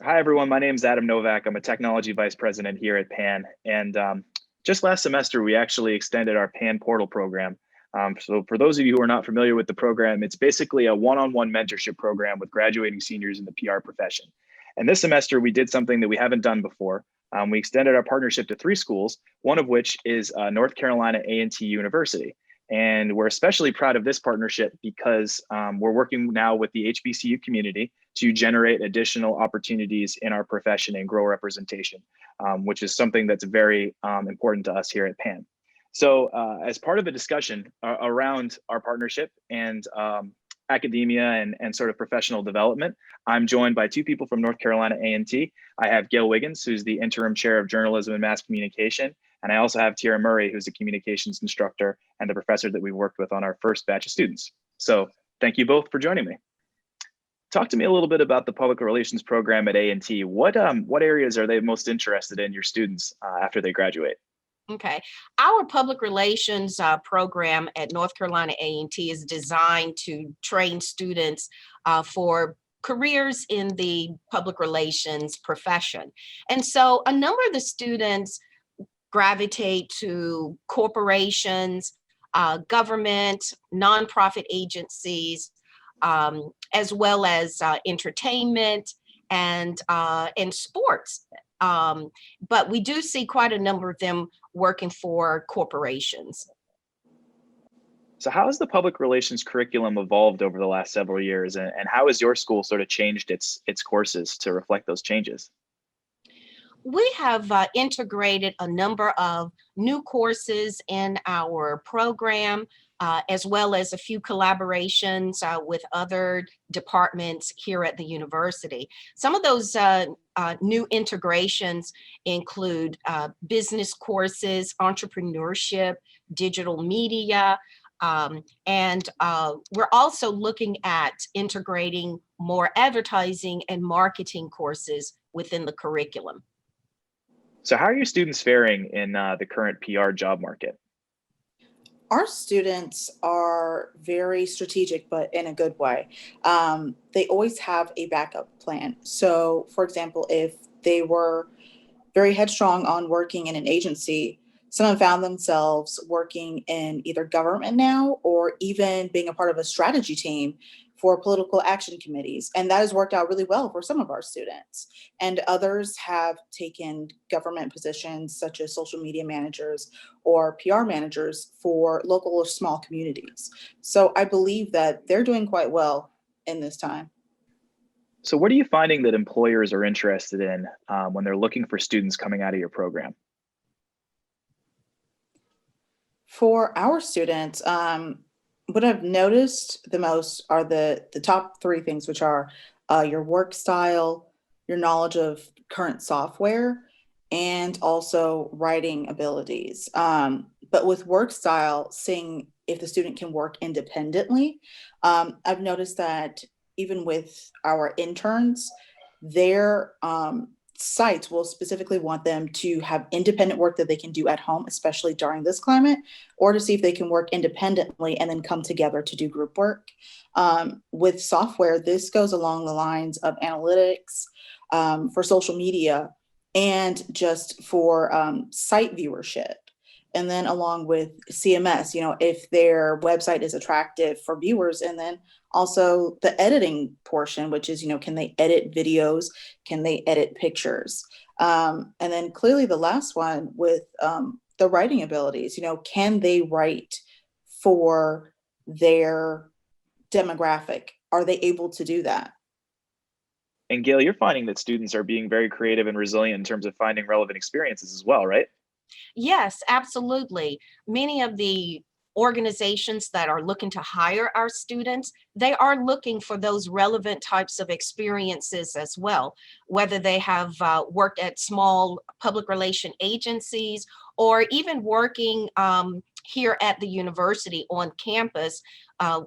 Hi, everyone. My name is Adam Novak. I'm a technology vice president here at PAN. And just last semester, we actually extended our PAN portal program. So for those of you who are not familiar with the program, it's basically a one-on-one mentorship program with graduating seniors in the PR profession. And this semester, we did something that we haven't done before. We extended our partnership to 3 schools, one of which is North Carolina A&T University. And we're especially proud of this partnership because we're working now with the HBCU community to generate additional opportunities in our profession and grow representation, which is something that's very important to us here at PAN. So as part of the discussion around our partnership and academia and sort of professional development, I'm joined by 2 people from North Carolina A&T. I have Gail Wiggins, who's the interim chair of journalism and mass communication. And I also have Tierra Murray, who's a communications instructor and the professor that we worked with on our first batch of students. So thank you both for joining me. Talk to me a little bit about the public relations program at A&T. What areas are they most interested in your students after they graduate? Okay, our public relations program at North Carolina A&T is designed to train students for careers in the public relations profession. And so a number of the students gravitate to corporations, government, nonprofit agencies, as well as entertainment and sports. But we do see quite a number of them working for corporations. So how has the public relations curriculum evolved over the last several years, and how has your school sort of changed its courses to reflect those changes? We have integrated a number of new courses in our program, as well as a few collaborations with other departments here at the university. Some of those new integrations include business courses, entrepreneurship, digital media, and we're also looking at integrating more advertising and marketing courses within the curriculum. So how are your students faring in the current PR job market? Our students are very strategic, but in a good way. They always have a backup plan. So, for example, if they were very headstrong on working in an agency, some have found themselves working in either government now or even being a part of a strategy team for political action committees. And that has worked out really well for some of our students. And others have taken government positions such as social media managers or PR managers for local or small communities. So I believe that they're doing quite well in this time. So what are you finding that employers are interested in when they're looking for students coming out of your program? For our students, what I've noticed the most are the top 3 things, which are your work style, your knowledge of current software, and also writing abilities. But with work style, seeing if the student can work independently, I've noticed that even with our interns, their sites will specifically want them to have independent work that they can do at home, especially during this climate, or to see if they can work independently and then come together to do group work. With software, this goes along the lines of analytics for social media and just for site viewership. And then along with CMS, if their website is attractive for viewers, and then also the editing portion, which is, can they edit videos? Can they edit pictures? And then clearly the last one with the writing abilities, can they write for their demographic? Are they able to do that? And Gail, you're finding that students are being very creative and resilient in terms of finding relevant experiences as well, right? Yes, absolutely. Many of the organizations that are looking to hire our students, they are looking for those relevant types of experiences as well, whether they have worked at small public relation agencies or even working here at the university on campus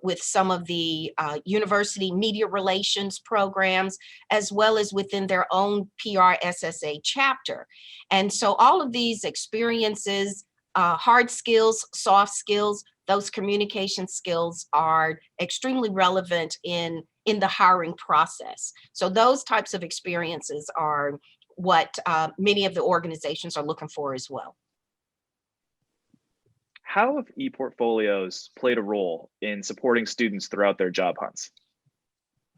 with some of the university media relations programs, as well as within their own PRSSA chapter. And so all of these experiences, hard skills, soft skills, those communication skills are extremely relevant in in the hiring process. So those types of experiences are what many of the organizations are looking for as well. How have e-portfolios played a role in supporting students throughout their job hunts?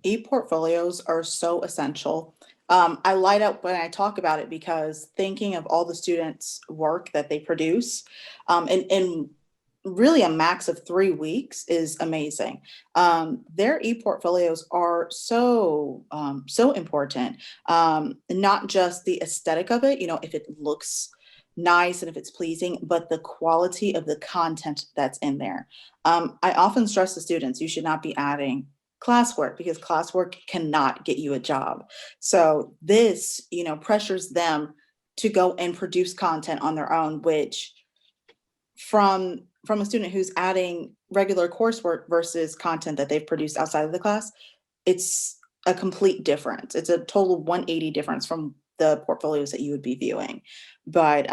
E-portfolios are so essential. I light up when I talk about it because thinking of all the students' work that they produce, in really a max of 3 weeks is amazing. Their e-portfolios are so important. Not just the aesthetic of it, if it looks nice and if it's pleasing, but the quality of the content that's in there. I often stress to students, you should not be adding classwork because classwork cannot get you a job. So this, pressures them to go and produce content on their own, which from a student who's adding regular coursework versus content that they've produced outside of the class, it's a complete difference. It's a total 180 difference from the portfolios that you would be viewing. But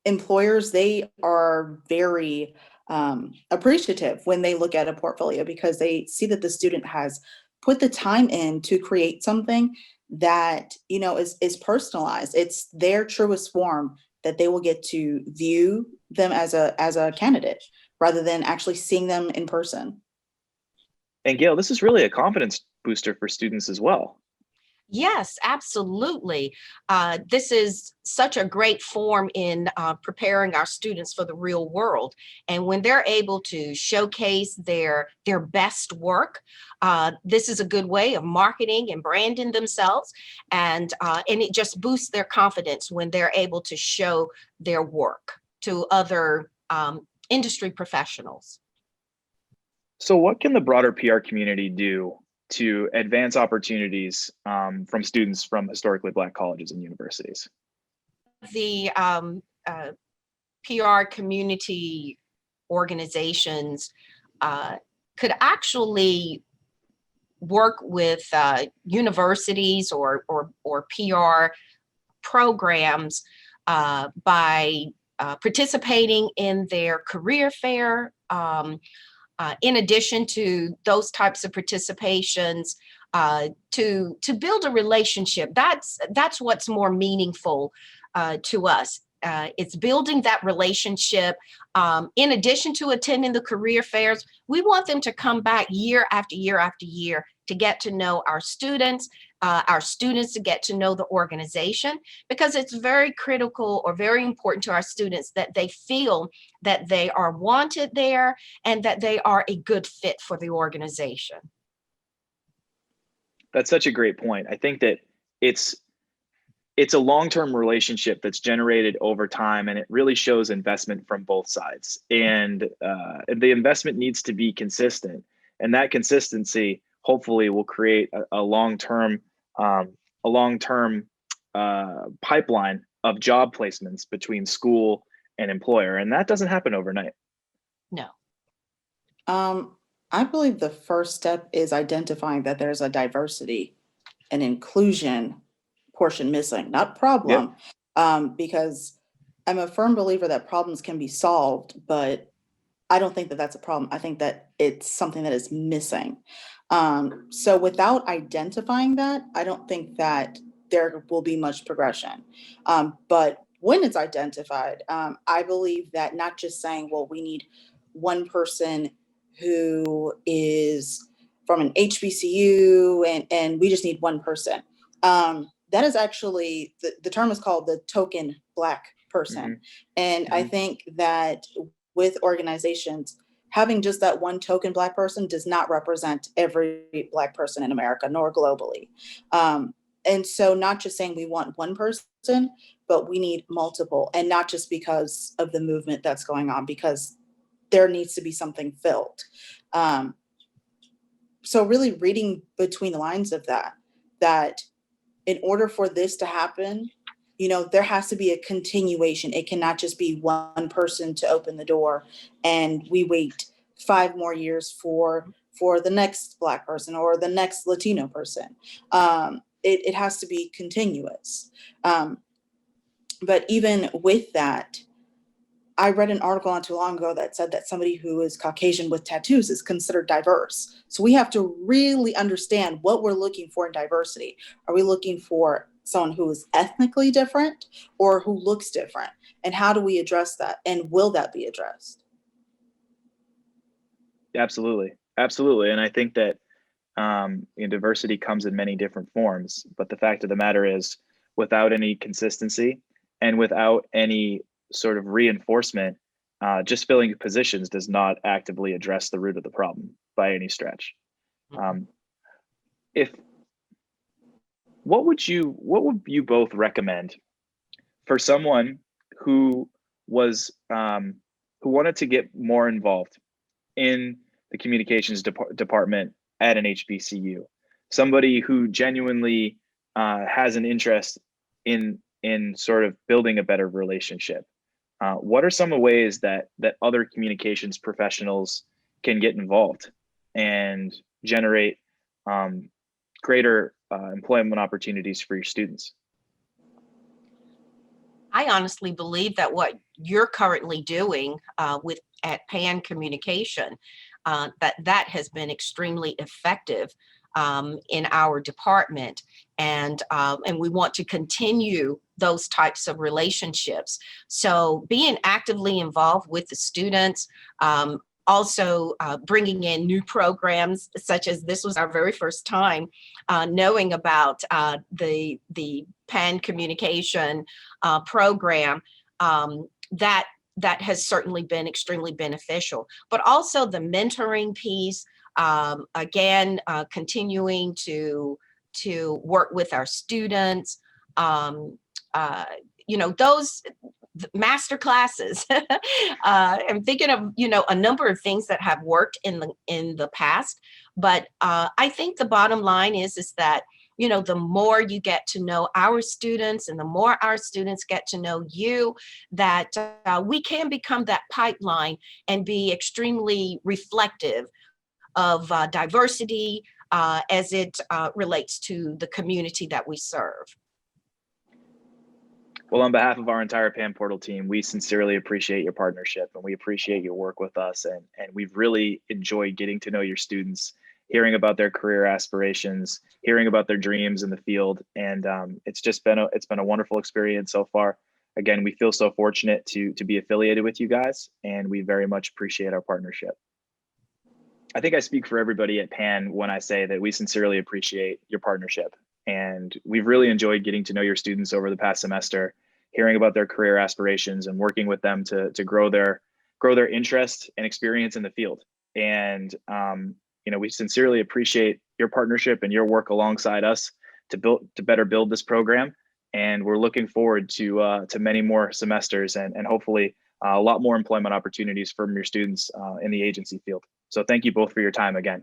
employers, they are very appreciative when they look at a portfolio because they see that the student has put the time in to create something that is personalized. It's their truest form that they will get to view them as a candidate rather than actually seeing them in person. And Gail, this is really a confidence booster for students as well. Yes, absolutely. This is such a great form in preparing our students for the real world. And when they're able to showcase their best work, this is a good way of marketing and branding themselves. And it just boosts their confidence when they're able to show their work to other industry professionals. So what can the broader PR community do to advance opportunities from students from historically Black colleges and universities? The PR community organizations could actually work with universities or PR programs by participating in their career fair. In addition to those types of participations, to build a relationship, that's what's more meaningful to us. It's building that relationship. In addition to attending the career fairs, we want them to come back year after year after year to get to know our students to get to know the organization, because it's very critical or very important to our students that they feel that they are wanted there and that they are a good fit for the organization. That's such a great point. I think that it's a long-term relationship that's generated over time, and it really shows investment from both sides. And the investment needs to be consistent, and that consistency hopefully will create a long-term pipeline of job placements between school and employer, and that doesn't happen overnight. No. I believe the first step is identifying that there's a diversity and inclusion portion missing, not problem. Because I'm a firm believer that problems can be solved, but I don't think that that's a problem. I think that it's something that is missing. So without identifying that, I don't think that there will be much progression. But when it's identified, I believe that not just saying, well, we need one person who is from an HBCU and we just need one person. That is actually, the term is called the token Black person. Mm-hmm. And I think that with organizations, having just that one token Black person does not represent every Black person in America, nor globally. And so not just saying we want one person, but we need multiple, and not just because of the movement that's going on, because there needs to be something filled. So really reading between the lines of that in order for this to happen, there has to be a continuation. It cannot just be one person to open the door and we wait 5 more years for the next Black person or the next Latino person. It has to be continuous. But even with that, I read an article not too long ago that said that somebody who is Caucasian with tattoos is considered diverse. So we have to really understand what we're looking for in diversity. Are we looking for someone who is ethnically different or who looks different? And how do we address that? And will that be addressed? Absolutely. Absolutely. And I think that diversity comes in many different forms, but the fact of the matter is, without any consistency and without any sort of reinforcement, just filling positions does not actively address the root of the problem by any stretch. If what would you both recommend for someone who was who wanted to get more involved in the communications department at an HBCU, somebody who genuinely has an interest in sort of building a better relationship? What are some of the ways that other communications professionals can get involved and generate greater employment opportunities for your students? I honestly believe that what you're currently doing at Pan Communication, that has been extremely effective in our department, and we want to continue those types of relationships. So being actively involved with the students, also bringing in new programs, such as this was our very first time knowing about the Pan Communication program, that has certainly been extremely beneficial. But also the mentoring piece, again, continuing to work with our students, those master classes. I'm thinking of a number of things that have worked in the past, but I think the bottom line is that the more you get to know our students and the more our students get to know you, that we can become that pipeline and be extremely reflective of diversity as it relates to the community that we serve. Well, on behalf of our entire Pan Portal team, we sincerely appreciate your partnership and we appreciate your work with us. And we've really enjoyed getting to know your students, hearing about their career aspirations, hearing about their dreams in the field. And it's been a wonderful experience so far. Again, we feel so fortunate to be affiliated with you guys, and we very much appreciate our partnership. I think I speak for everybody at Pan when I say that we sincerely appreciate your partnership. And we've really enjoyed getting to know your students over the past semester, hearing about their career aspirations and working with them to grow their interest and experience in the field. And we sincerely appreciate your partnership and your work alongside us to better build this program. And we're looking forward to many more semesters and hopefully a lot more employment opportunities from your students in the agency field. So thank you both for your time again.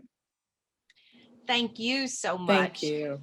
Thank you so much. Thank you.